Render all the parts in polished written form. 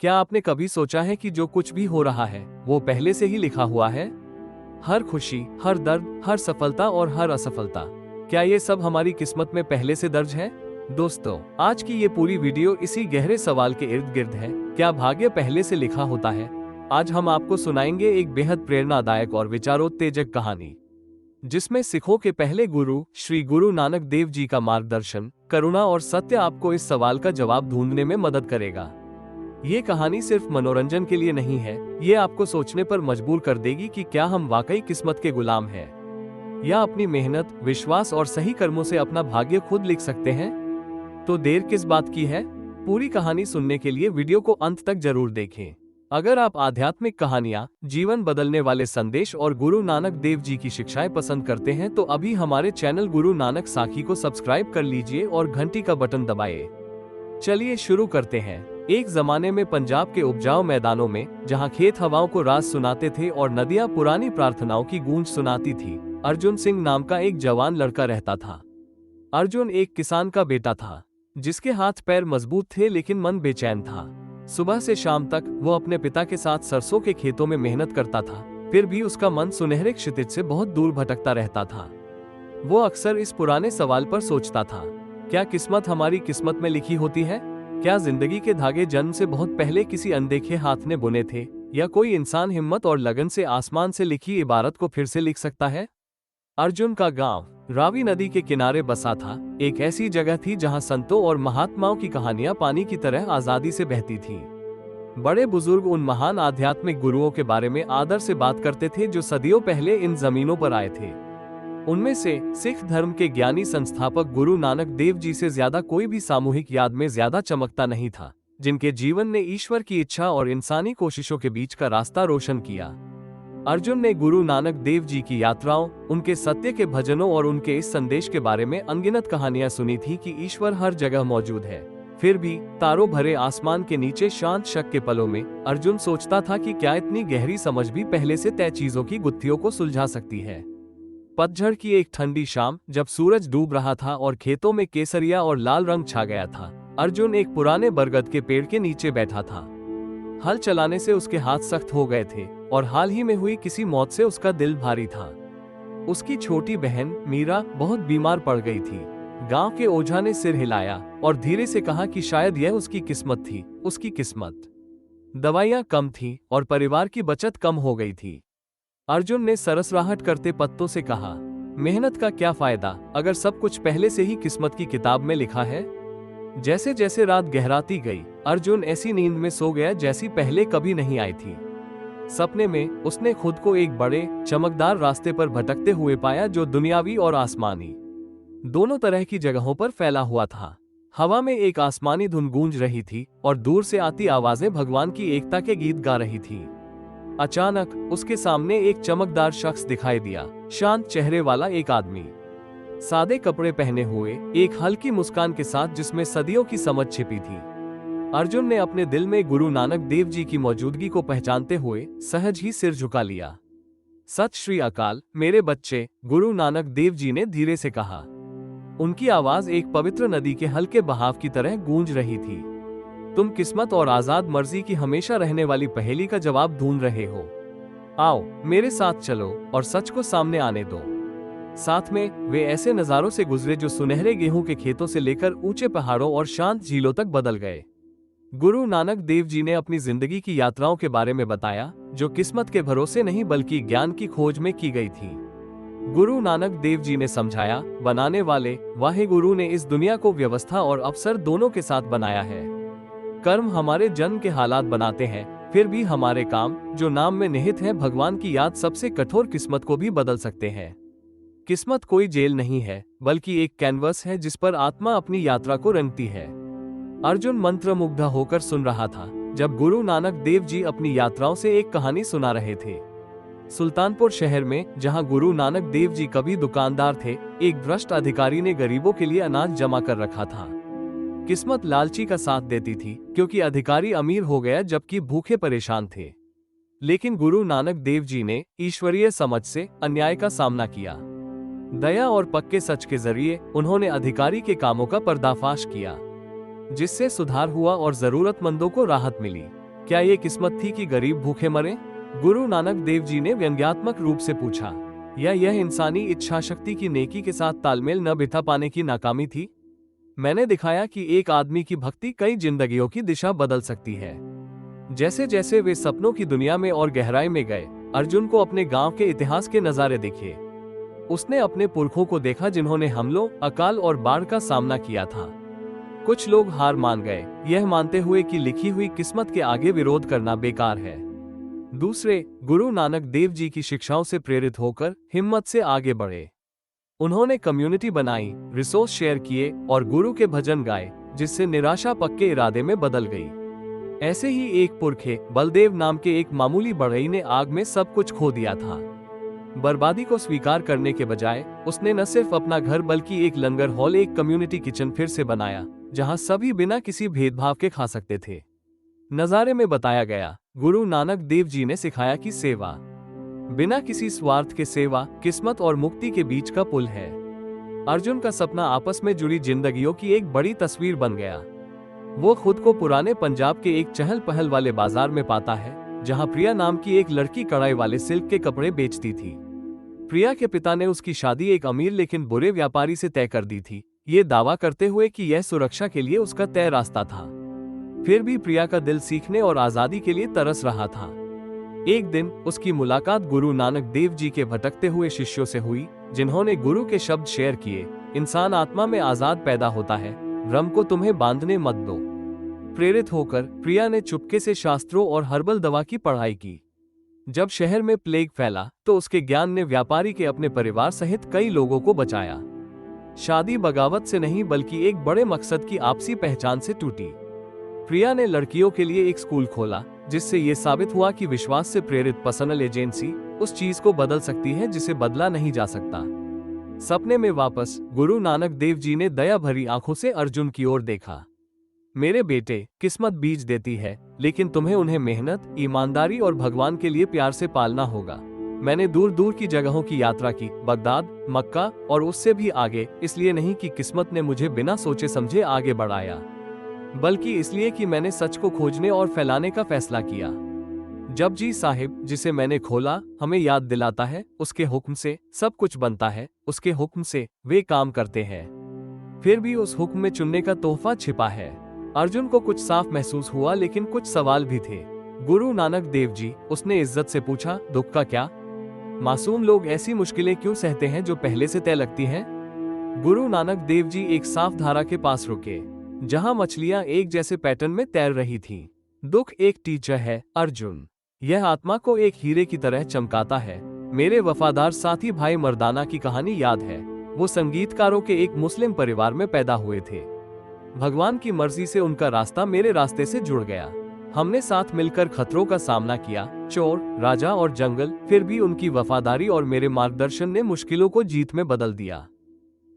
क्या आपने कभी सोचा है कि जो कुछ भी हो रहा है वो पहले से ही लिखा हुआ है? हर खुशी, हर दर्द, हर सफलता और हर असफलता, क्या ये सब हमारी किस्मत में पहले से दर्ज है? दोस्तों, आज की ये पूरी वीडियो इसी गहरे सवाल के इर्द गिर्द है। क्या भाग्य पहले से लिखा होता है? आज हम आपको सुनाएंगे एक बेहद प्रेरणादायक और विचारोत्तेजक कहानी, जिसमें सिखों के पहले गुरु श्री गुरु नानक देव जी का मार्गदर्शन, करुणा और सत्य आपको इस सवाल का जवाब ढूंढने में मदद करेगा। ये कहानी सिर्फ मनोरंजन के लिए नहीं है, ये आपको सोचने पर मजबूर कर देगी कि क्या हम वाकई किस्मत के गुलाम हैं, या अपनी मेहनत, विश्वास और सही कर्मों से अपना भाग्य खुद लिख सकते हैं। तो देर किस बात की है? पूरी कहानी सुनने के लिए वीडियो को अंत तक जरूर देखें। अगर आप आध्यात्मिक कहानियां, जीवन बदलने वाले संदेश और गुरु नानक देव जी की शिक्षाएं पसंद करते हैं तो अभी हमारे चैनल गुरु नानक साखी को सब्सक्राइब कर लीजिए और घंटी का बटन दबाइए। चलिए शुरू करते हैं। एक जमाने में पंजाब के उपजाऊ मैदानों में, जहां खेत हवाओं को राज सुनाते थे और नदियां पुरानी प्रार्थनाओं की गूंज सुनाती थी, अर्जुन सिंह नाम का एक जवान लड़का रहता था। अर्जुन एक किसान का बेटा था, जिसके हाथ पैर मजबूत थे लेकिन मन बेचैन था। सुबह से शाम तक वो अपने पिता के साथ सरसों के खेतों में मेहनत करता था, फिर भी उसका मन सुनहरे क्षितिज से बहुत दूर भटकता रहता था। वो अक्सर इस पुराने सवाल पर सोचता था, क्या किस्मत हमारी किस्मत में लिखी होती है? क्या जिंदगी के धागे जन्म से बहुत पहले किसी अनदेखे हाथ ने बुने थे, या कोई इंसान हिम्मत और लगन से आसमान से लिखी इबारत को फिर से लिख सकता है? अर्जुन का गांव रावी नदी के किनारे बसा था। एक ऐसी जगह थी जहां संतों और महात्माओं की कहानियां पानी की तरह आजादी से बहती थीं। बड़े बुजुर्ग उन महान आध्यात्मिक गुरुओं के बारे में आदर से बात करते थे जो सदियों पहले इन जमीनों पर आए थे। उनमें से सिख धर्म के ज्ञानी संस्थापक गुरु नानक देव जी से ज्यादा कोई भी सामूहिक याद में ज्यादा चमकता नहीं था, जिनके जीवन ने ईश्वर की इच्छा और इंसानी कोशिशों के बीच का रास्ता रोशन किया। अर्जुन ने गुरु नानक देव जी की यात्राओं, उनके सत्य के भजनों और उनके इस संदेश के बारे में अनगिनत कहानियां सुनी थी कि ईश्वर हर जगह मौजूद है। फिर भी तारों भरे आसमान के नीचे शांत शक के पलों में अर्जुन सोचता था कि क्या इतनी गहरी समझ भी पहले से तय चीजों की गुत्थियों को सुलझा सकती है। पतझड़ की एक ठंडी शाम, जब सूरज डूब रहा था और खेतों में केसरिया और लाल रंग छा गया था, अर्जुन एक पुराने बरगद के पेड़ के नीचे बैठा था। हल चलाने से उसके हाथ सख्त हो गए थे और हाल ही में हुई किसी मौत से उसका दिल भारी था। उसकी छोटी बहन मीरा बहुत बीमार पड़ गई थी। गांव के ओझा ने सिर हिलाया और धीरे से कहा कि शायद यह उसकी किस्मत थी, उसकी किस्मत। दवाइयां कम थी और परिवार की बचत कम हो गई थी। अर्जुन ने सरसराहट करते पत्तों से कहा, मेहनत का क्या फायदा अगर सब कुछ पहले से ही किस्मत की किताब में लिखा है। जैसे जैसे रात गहराती गई, अर्जुन ऐसी नींद में सो गया जैसी पहले कभी नहीं आई थी। सपने में उसने खुद को एक बड़े चमकदार रास्ते पर भटकते हुए पाया, जो दुनियावी और आसमानी दोनों तरह की जगहों पर फैला हुआ था। हवा में एक आसमानी धुन गूंज रही थी और दूर से आती आवाजें भगवान की एकता के गीत गा रही थी। अचानक उसके सामने एक चमकदार शख्स दिखाई दिया, शांत चेहरे वाला एक आदमी, सादे कपड़े पहने हुए, एक हल्की मुस्कान के साथ जिसमें सदियों की समझ छिपी थी। अर्जुन ने अपने दिल में गुरु नानक देव जी की मौजूदगी को पहचानते हुए सहज ही सिर झुका लिया। सत श्री अकाल मेरे बच्चे, गुरु नानक देव जी ने धीरे से कहा। उनकी आवाज एक पवित्र नदी के हल्के बहाव की तरह गूंज रही थी। तुम किस्मत और आजाद मर्जी की हमेशा रहने वाली पहेली का जवाब ढूंढ रहे हो। आओ मेरे साथ चलो और सच को सामने आने दो। साथ में वे ऐसे नजारों से गुजरे जो सुनहरे गेहूं के खेतों से लेकर ऊंचे पहाड़ों और शांत झीलों तक बदल गए। गुरु नानक देव जी ने अपनी जिंदगी की यात्राओं के बारे में बताया, जो किस्मत के भरोसे नहीं बल्कि ज्ञान की खोज में की गई थी। गुरु नानक देव जी ने समझाया, बनाने वाले वाहे गुरु ने इस दुनिया को व्यवस्था और अवसर दोनों के साथ बनाया है। कर्म हमारे जन्म के हालात बनाते हैं, फिर भी हमारे काम, जो नाम में निहित है भगवान की याद, सबसे कठोर किस्मत को भी बदल सकते हैं। किस्मत कोई जेल नहीं है, बल्कि एक कैनवस है जिस पर आत्मा अपनी यात्रा को रंगती है। अर्जुन मंत्रमुग्ध होकर सुन रहा था जब गुरु नानक देव जी अपनी यात्राओं से एक कहानी सुना रहे थे। सुल्तानपुर शहर में, जहां गुरु नानक देव जी कभी दुकानदार थे, एक भ्रष्ट अधिकारी ने गरीबों के लिए अनाज जमा कर रखा था। किस्मत लालची का साथ देती थी, क्योंकि अधिकारी अमीर हो गया जबकि भूखे परेशान थे। लेकिन गुरु नानक देव जी ने ईश्वरीय समझ से अन्याय का सामना किया। दया और पक्के सच के जरिए उन्होंने अधिकारी के कामों का पर्दाफाश किया, जिससे सुधार हुआ और जरूरतमंदों को राहत मिली। क्या ये किस्मत थी कि गरीब भूखे मरे? गुरु नानक देव जी ने व्यंग्यात्मक रूप से पूछा। या यह इंसानी इच्छा शक्ति की नेकी के साथ तालमेल न बिठा पाने की नाकामी थी? मैंने दिखाया कि एक आदमी की भक्ति कई जिंदगियों की दिशा बदल सकती है। जैसे जैसे वे सपनों की दुनिया में और गहराई में गए, अर्जुन को अपने गांव के इतिहास के नजारे दिखे। उसने अपने पुरखों को देखा जिन्होंने हमलों, अकाल और बाढ़ का सामना किया था। कुछ लोग हार मान गए, यह मानते हुए कि लिखी हुई किस्मत के आगे विरोध करना बेकार है। दूसरे गुरु नानक देव जी की शिक्षाओं से प्रेरित होकर हिम्मत से आगे बढ़े। उन्होंने कम्युनिटी बनाई, रिसोर्स शेयर किए और गुरु के भजन गाए, जिससे निराशा पक्के इरादे में बदल गई। ऐसे ही एक पुरखे बलदेव नाम के एक मामूली बढ़ई ने आग में सब कुछ खो दिया था। बर्बादी को स्वीकार करने के बजाय उसने न सिर्फ अपना घर बल्कि एक लंगर हॉल, एक कम्युनिटी किचन फिर से बनाया, जहां सभी बिना किसी भेदभाव के खा सकते थे। नजारे में बताया गया, गुरु नानक देव जी ने सिखाया कि सेवा बिना किसी स्वार्थ के सेवा किस्मत और मुक्ति के बीच का पुल है। अर्जुन का सपना आपस में जुड़ी जिंदगियों की एक बड़ी तस्वीर बन गया। वो खुद को पुराने पंजाब के एक चहल पहल वाले बाजार में पाता है, जहां प्रिया नाम की एक लड़की कढ़ाई वाले सिल्क के कपड़े बेचती थी। प्रिया के पिता ने उसकी शादी एक अमीर लेकिन बुरे व्यापारी से तय कर दी थी, ये दावा करते हुए कि यह सुरक्षा के लिए उसका तय रास्ता था। फिर भी प्रिया का दिल सीखने और आजादी के लिए तरस रहा था। एक दिन उसकी मुलाकात गुरु नानक देव जी के भटकते हुए शिष्यों से हुई, जिन्होंने गुरु के शब्द शेयर किए, इंसान आत्मा में आजाद पैदा होता है, भ्रम को तुम्हें बांधने मत दो। प्रेरित होकर प्रिया ने चुपके से शास्त्रों और हर्बल दवा की पढ़ाई की। जब शहर में प्लेग फैला तो उसके ज्ञान ने व्यापारी के अपने परिवार सहित कई लोगों को बचाया। शादी बगावत से नहीं बल्कि एक बड़े मकसद की आपसी पहचान से टूटी। प्रिया ने लड़कियों के लिए एक स्कूल खोला, जिससे ये साबित हुआ कि विश्वास से प्रेरित पर्सनल एजेंसी उस चीज को बदल सकती है जिसे बदला नहीं जा सकता। सपने में वापस गुरु नानक देव जी ने दया भरी आंखों से अर्जुन की ओर देखा। मेरे बेटे, किस्मत बीज देती है, लेकिन तुम्हें उन्हें मेहनत, ईमानदारी और भगवान के लिए प्यार से पालना होगा। मैंने दूर दूर की जगहों की यात्रा की, बगदाद, मक्का और उससे भी आगे, इसलिए नहीं कि किस्मत ने मुझे बिना सोचे समझे आगे बढ़ाया, बल्कि इसलिए कि मैंने सच को खोजने और फैलाने का फैसला किया। जपजी साहिब, जिसे मैंने खोला, हमें याद दिलाता है, उसके हुक्म से सब कुछ बनता है, उसके हुक्म से वे काम करते हैं। फिर भी उस हुक्म में चुनने का तोहफा छिपा है। अर्जुन को कुछ साफ महसूस हुआ, लेकिन कुछ सवाल भी थे। गुरु नानक देव जी, उसने इज्जत से पूछा, दुख का क्या? मासूम लोग ऐसी मुश्किलें क्यों सहते हैं जो पहले से तय लगती हैं? गुरु नानक देव जी एक साफ धारा के पास रुके, जहां मछलियां एक जैसे पैटर्न में तैर रही थीं। दुख एक टीचर है अर्जुन, यह आत्मा को एक हीरे की तरह चमकाता है। मेरे वफादार साथी भाई मर्दाना की कहानी याद है। वो संगीतकारों के एक मुस्लिम परिवार में पैदा हुए थे। भगवान की मर्जी से उनका रास्ता मेरे रास्ते से जुड़ गया। हमने साथ मिलकर खतरों का सामना किया, चोर, राजा और जंगल। फिर भी उनकी वफादारी और मेरे मार्गदर्शन ने मुश्किलों को जीत में बदल दिया।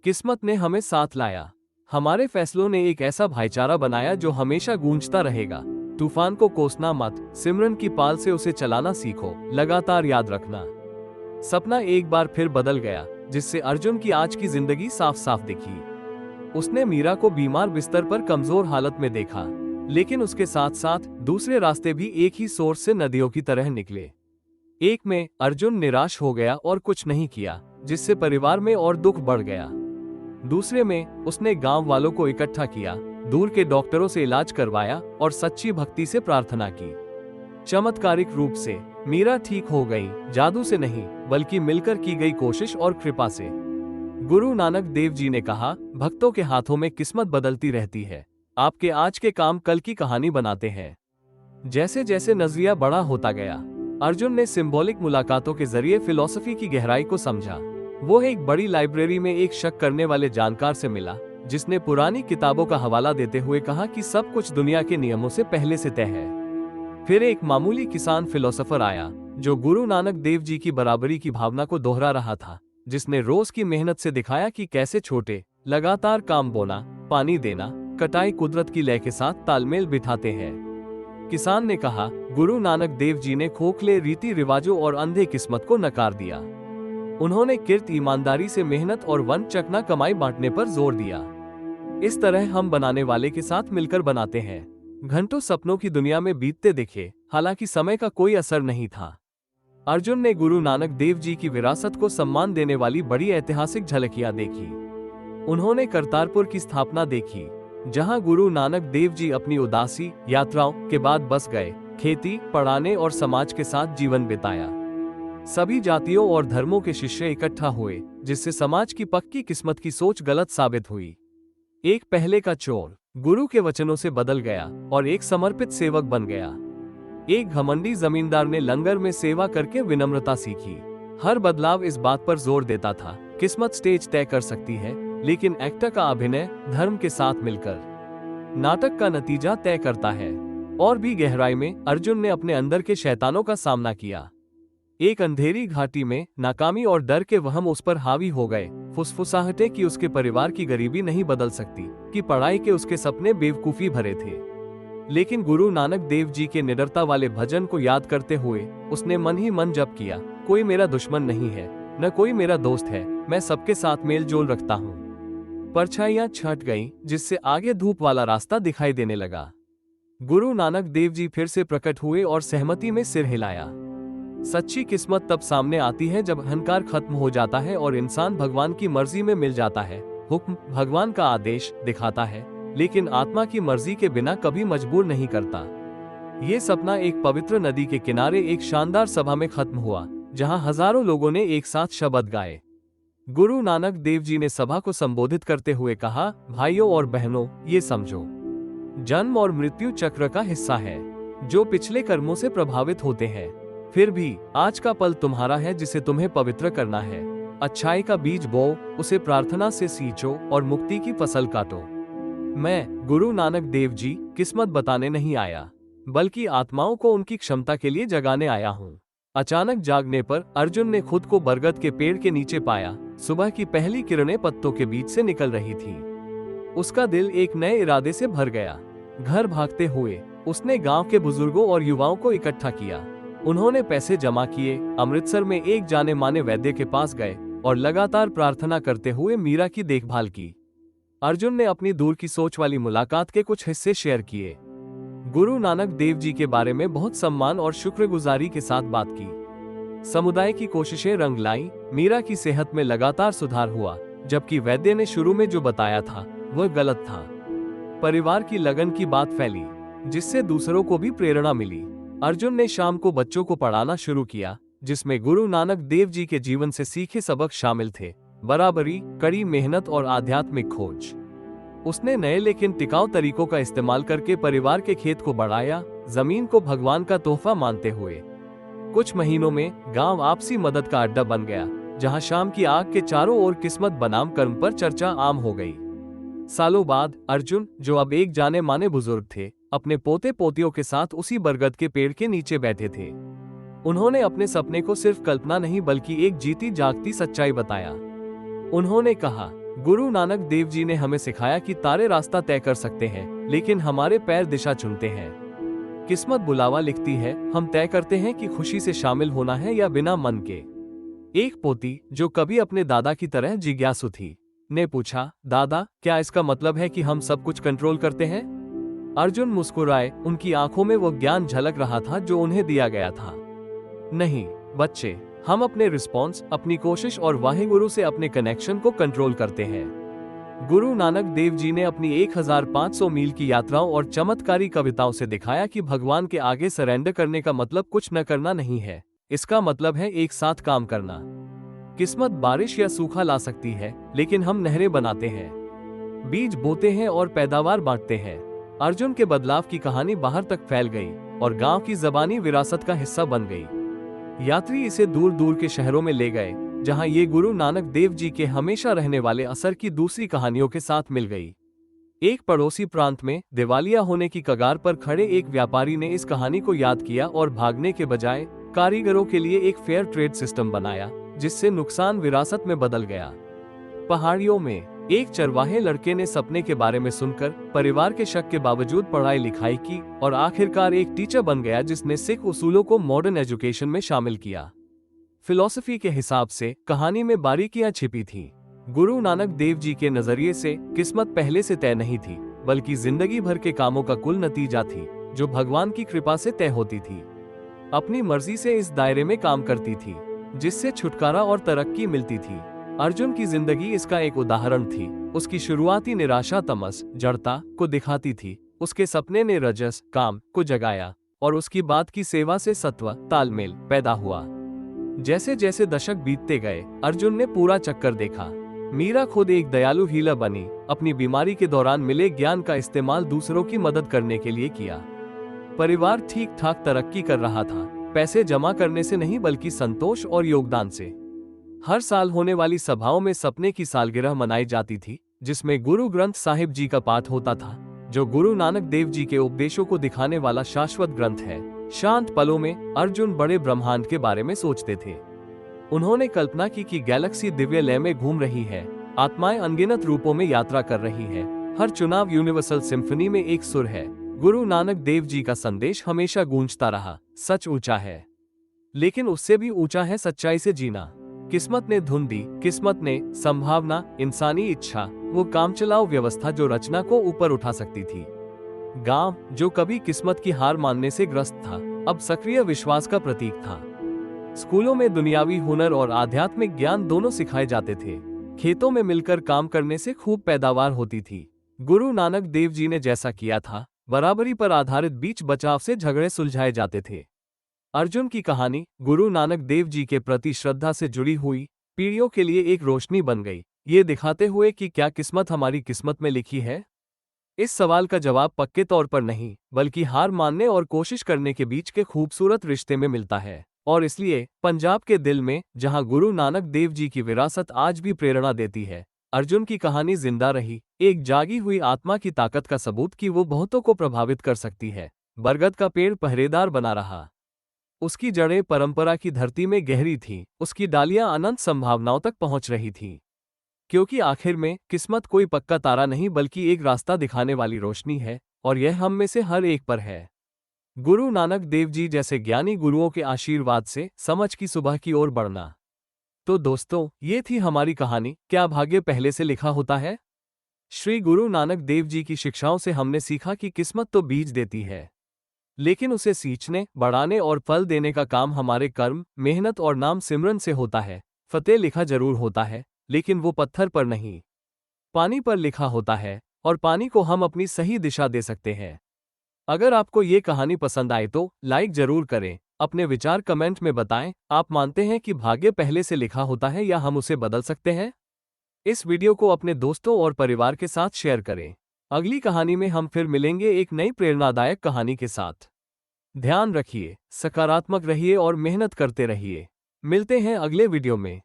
किस्मत ने हमें साथ लाया। हमारे फैसलों ने एक ऐसा भाईचारा बनाया जो हमेशा गूंजता रहेगा। तूफान को कोसना मत, सिमरन की पाल से उसे चलाना सीखो, लगातार याद रखना। सपना एक बार फिर बदल गया, जिससे अर्जुन की आज की जिंदगी साफ साफ दिखी। उसने मीरा को बीमार बिस्तर पर कमजोर हालत में देखा, लेकिन उसके साथ साथ दूसरे रास्ते भी एक ही सोर्स से नदियों की तरह निकले। एक में अर्जुन निराश हो गया और कुछ नहीं किया, जिससे परिवार में और दुख बढ़ गया। दूसरे में उसने गांव वालों को इकट्ठा किया, दूर के डॉक्टरों से इलाज करवाया और सच्ची भक्ति से प्रार्थना की। चमत्कारिक रूप से मीरा ठीक हो गई, जादू से नहीं बल्कि मिलकर की गई कोशिश और कृपा से। गुरु नानक देव जी ने कहा, भक्तों के हाथों में किस्मत बदलती रहती है। आपके आज के काम कल की कहानी बनाते हैं। जैसे जैसे नजरिया बड़ा होता गया, अर्जुन ने सिंबॉलिक मुलाकातों के जरिए फिलॉसफी की गहराई को समझा। वो एक बड़ी लाइब्रेरी में एक शक करने वाले जानकार से मिला, जिसने पुरानी किताबों का हवाला देते हुए कहा कि सब कुछ दुनिया के नियमों से पहले से तय है। फिर एक मामूली किसान फिलोसोफर आया, जो गुरु नानक देव जी की बराबरी की भावना को दोहरा रहा था, जिसने रोज की मेहनत से दिखाया कि कैसे छोटे लगातार काम, बोना, पानी देना, कटाई कुदरत की लय के साथ तालमेल बिठाते हैं। किसान ने कहा, गुरु नानक देव जी ने खोखले रीति रिवाजों और अंधे किस्मत को नकार दिया। उन्होंने किर्त ईमानदारी से मेहनत और वन चकना कमाई बांटने पर जोर दिया। इस तरह हम बनाने वाले के साथ मिलकर बनाते हैं। घंटों सपनों की दुनिया में बीतते दिखे, हालांकि समय का कोई असर नहीं था। अर्जुन ने गुरु नानक देव जी की विरासत को सम्मान देने वाली बड़ी ऐतिहासिक झलकियां देखी। उन्होंने करतारपुर की स्थापना देखी, जहां गुरु नानक देव जी अपनी उदासी यात्राओं के बाद बस गए, खेती, पढ़ाने और समाज के साथ जीवन बिताया। सभी जातियों और धर्मों के शिष्य इकट्ठा हुए, जिससे समाज की पक्की किस्मत की सोच गलत साबित हुई। एक पहले का चोर गुरु के वचनों से बदल गया और एक समर्पित सेवक बन गया। एक घमंडी जमींदार ने लंगर में सेवा करके विनम्रता सीखी। हर बदलाव इस बात पर जोर देता था, किस्मत स्टेज तय कर सकती है, लेकिन एक्टर का अभिनय धर्म के साथ मिलकर नाटक का नतीजा तय करता है। और भी गहराई में अर्जुन ने अपने अंदर के शैतानों का सामना किया। एक अंधेरी घाटी में नाकामी और डर के वहम उस पर हावी हो गए। फुसफुसाहटे कि उसके परिवार की गरीबी नहीं बदल सकती, कि पढ़ाई के उसके सपने बेवकूफी भरे थे। लेकिन गुरु नानक देव जी के निडरता वाले भजन को याद करते हुए उसने मन ही मन जप किया, कोई मेरा दुश्मन नहीं है, न कोई मेरा दोस्त है, मैं सबके साथ मेल जोल रखता हूँ। परछाइयां छट गईं, जिससे आगे धूप वाला रास्ता दिखाई देने लगा। गुरु नानक देव जी फिर से प्रकट हुए और सहमति में सिर हिलाया। सच्ची किस्मत तब सामने आती है जब अहंकार खत्म हो जाता है और इंसान भगवान की मर्जी में मिल जाता है। हुक्म भगवान का आदेश दिखाता है, लेकिन आत्मा की मर्जी के बिना कभी मजबूर नहीं करता। ये सपना एक पवित्र नदी के किनारे एक शानदार सभा में खत्म हुआ, जहां हजारों लोगों ने एक साथ शब्द गाए। गुरु नानक देव जी ने सभा को संबोधित करते हुए कहा, भाइयों और बहनों, ये समझो, जन्म और मृत्यु चक्र का हिस्सा है, जो पिछले कर्मों से प्रभावित होते हैं। फिर भी आज का पल तुम्हारा है, जिसे तुम्हें पवित्र करना है। अच्छाई का बीज बो, उसे प्रार्थना से सींचो और मुक्ति की फसल काटो। मैं गुरु नानक देव जी किस्मत बताने नहीं आया, बल्कि आत्माओं को उनकी क्षमता के लिए जगाने आया हूँ। अचानक जागने पर अर्जुन ने खुद को बरगद के पेड़ के नीचे पाया। सुबह की पहली किरणें पत्तों के बीच से निकल रही थी। उसका दिल एक नए इरादे से भर गया। घर भागते हुए उसने गांव के बुजुर्गों और युवाओं को इकट्ठा किया। उन्होंने पैसे जमा किए, अमृतसर में एक जाने माने वैद्य के पास गए और लगातार प्रार्थना करते हुए मीरा की देखभाल की। अर्जुन ने अपनी दूर की सोच वाली मुलाकात के कुछ हिस्से शेयर किए। गुरु नानक देव जी के बारे में बहुत सम्मान और शुक्रगुजारी के साथ बात की। समुदाय की कोशिशें रंग लाईं, मीरा की सेहत में लगातार सुधार हुआ, जबकि वैद्य ने शुरू में जो बताया था वह गलत था। परिवार की लगन की बात फैली, जिससे दूसरों को भी प्रेरणा मिली। अर्जुन ने शाम को बच्चों को पढ़ाना शुरू किया, जिसमें गुरु नानक देव जी के जीवन से सीखे सबक शामिल थे, बराबरी, कड़ी मेहनत और आध्यात्मिक खोज। उसने नए लेकिन टिकाऊ तरीकों का इस्तेमाल करके परिवार के खेत को बढ़ाया, जमीन को भगवान का तोहफा मानते हुए। कुछ महीनों में गांव आपसी मदद का अड्डा बन गया, जहां शाम की आग के चारों ओर किस्मत बनाम कर्म पर चर्चा आम हो गई। सालों बाद अर्जुन, जो अब एक जाने माने बुजुर्ग थे, अपने पोते पोतियों के साथ उसी बरगद के पेड़ के नीचे बैठे थे। उन्होंने अपने सपने को सिर्फ कल्पना नहीं बल्कि एक जीती जागती सच्चाई बताया। उन्होंने कहा, गुरु नानक देव जी ने हमें सिखाया कि तारे रास्ता तय कर सकते हैं, लेकिन हमारे पैर दिशा चुनते हैं। किस्मत बुलावा लिखती है, हम तय करते हैं कि खुशी से शामिल होना है या बिना मन के। एक पोती, जो कभी अपने दादा की तरह जिज्ञासु थी, ने पूछा, दादा, क्या इसका मतलब है कि हम सब कुछ कंट्रोल करते हैं? अर्जुन मुस्कुराए, उनकी आंखों में वो ज्ञान झलक रहा था जो उन्हें दिया गया था। नहीं बच्चे, हम अपने रिस्पॉन्स, अपनी कोशिश और वाहिगुरु से अपने कनेक्शन को कंट्रोल करते हैं। गुरु नानक देव जी ने अपनी 1500 मील की यात्राओं और चमत्कारी कविताओं से दिखाया कि भगवान के आगे सरेंडर करने का मतलब कुछ न करना नहीं है, इसका मतलब है एक साथ काम करना। किस्मत बारिश या सूखा ला सकती है, लेकिन हम नहरें बनाते हैं, बीज बोते हैं और पैदावार बांटते हैं। अर्जुन के बदलाव की कहानी बाहर तक फैल गई और गांव की ज़बानी विरासत का हिस्सा बन गई। यात्री इसे दूर दूर के शहरों में ले गए, जहां ये गुरु नानक देव जी के हमेशा रहने वाले असर की दूसरी कहानियों के साथ मिल गई। एक पड़ोसी प्रांत में दिवालिया होने की कगार पर खड़े एक व्यापारी ने इस कहानी को याद किया और भागने के बजाय कारीगरों के लिए एक फेयर ट्रेड सिस्टम बनाया, जिससे नुकसान विरासत में बदल गया। पहाड़ियों में एक चरवाहे लड़के ने सपने के बारे में सुनकर परिवार के शक के बावजूद पढ़ाई लिखाई की और आखिरकार एक टीचर बन गया, जिसने सिख उसूलों को मॉडर्न एजुकेशन में शामिल किया। फिलॉसफी के हिसाब से कहानी में बारीकियां छिपी थीं। गुरु नानक देव जी के नजरिए से किस्मत पहले से तय नहीं थी, बल्कि जिंदगी भर के कामों का कुल नतीजा थी, जो भगवान की कृपा से तय होती थी। अपनी मर्जी से इस दायरे में काम करती थी, जिससे छुटकारा और तरक्की मिलती थी। अर्जुन की जिंदगी इसका एक उदाहरण थी। उसकी शुरुआती निराशा तमस, जड़ता को दिखाती थी। उसके सपने ने रजस, काम को जगाया, और उसकी बात की सेवा से सत्व, तालमेल पैदा हुआ। जैसे जैसे दशक बीतते गए, अर्जुन ने पूरा चक्कर देखा। मीरा खुद एक दयालु हीला बनी, अपनी बीमारी के दौरान मिले ज्ञान का इस्तेमाल दूसरों की मदद करने के लिए किया। परिवार ठीक ठाक तरक्की कर रहा था, पैसे जमा करने से नहीं बल्कि संतोष और योगदान से। हर साल होने वाली सभाओं में सपने की सालगिरह मनाई जाती थी, जिसमें गुरु ग्रंथ साहिब जी का पाठ होता था, जो गुरु नानक देव जी के उपदेशों को दिखाने वाला शाश्वत ग्रंथ है। शांत पलों में अर्जुन बड़े ब्रह्मांड के बारे में सोचते थे। उन्होंने कल्पना की कि गैलेक्सी दिव्य लय में घूम रही है, आत्माएं अनगिनत रूपों में यात्रा कर रही है, हर चुनाव यूनिवर्सल सिम्फनी में एक सुर है। गुरु नानक देव जी का संदेश हमेशा गूंजता रहा, सच ऊंचा है, लेकिन उससे भी ऊंचा है सच्चाई से जीना। किस्मत ने धुन दी, किस्मत ने संभावना, इंसानी इच्छा, वो कामचलाऊ व्यवस्था जो रचना को ऊपर उठा सकती थी। गांव, जो कभी किस्मत की हार मानने से ग्रस्त था, अब सक्रिय विश्वास का प्रतीक था। स्कूलों में दुनियावी हुनर और आध्यात्मिक ज्ञान दोनों सिखाए जाते थे। खेतों में मिलकर काम करने से खूब पैदावार होती थी। गुरु नानक देव जी ने जैसा किया था, बराबरी पर आधारित बीच बचाव से झगड़े सुलझाए जाते थे। अर्जुन की कहानी गुरु नानक देव जी के प्रति श्रद्धा से जुड़ी हुई पीढ़ियों के लिए एक रोशनी बन गई, ये दिखाते हुए कि क्या किस्मत हमारी किस्मत में लिखी है। इस सवाल का जवाब पक्के तौर पर नहीं, बल्कि हार मानने और कोशिश करने के बीच के खूबसूरत रिश्ते में मिलता है। और इसलिए पंजाब के दिल में, जहां गुरु नानक देव जी की विरासत आज भी प्रेरणा देती है, अर्जुन की कहानी जिंदा रही, एक जागी हुई आत्मा की ताकत का सबूत कि वो बहुतों को प्रभावित कर सकती है। बरगद का पेड़ पहरेदार बना रहा, उसकी जड़ें परंपरा की धरती में गहरी थीं, उसकी डालियां अनंत संभावनाओं तक पहुंच रही थीं। क्योंकि आखिर में किस्मत कोई पक्का तारा नहीं बल्कि एक रास्ता दिखाने वाली रोशनी है, और यह हम में से हर एक पर है। गुरु नानक देव जी जैसे ज्ञानी गुरुओं के आशीर्वाद से समझ की सुबह की ओर बढ़ना। तो दोस्तों, ये थी हमारी कहानी, क्या भाग्य पहले से लिखा होता है। श्री गुरु नानक देव जी की शिक्षाओं से हमने सीखा कि किस्मत तो बीज देती है, लेकिन उसे सींचने, बढ़ाने और फल देने का काम हमारे कर्म, मेहनत और नाम सिमरन से होता है। फतेह लिखा जरूर होता है, लेकिन वो पत्थर पर नहीं, पानी पर लिखा होता है, और पानी को हम अपनी सही दिशा दे सकते हैं। अगर आपको ये कहानी पसंद आए तो लाइक जरूर करें, अपने विचार कमेंट में बताएं। आप मानते हैं कि भाग्य पहले से लिखा होता है या हम उसे बदल सकते हैं? इस वीडियो को अपने दोस्तों और परिवार के साथ शेयर करें। अगली कहानी में हम फिर मिलेंगे एक नई प्रेरणादायक कहानी के साथ। ध्यान रखिए, सकारात्मक रहिए और मेहनत करते रहिए। मिलते हैं अगले वीडियो में।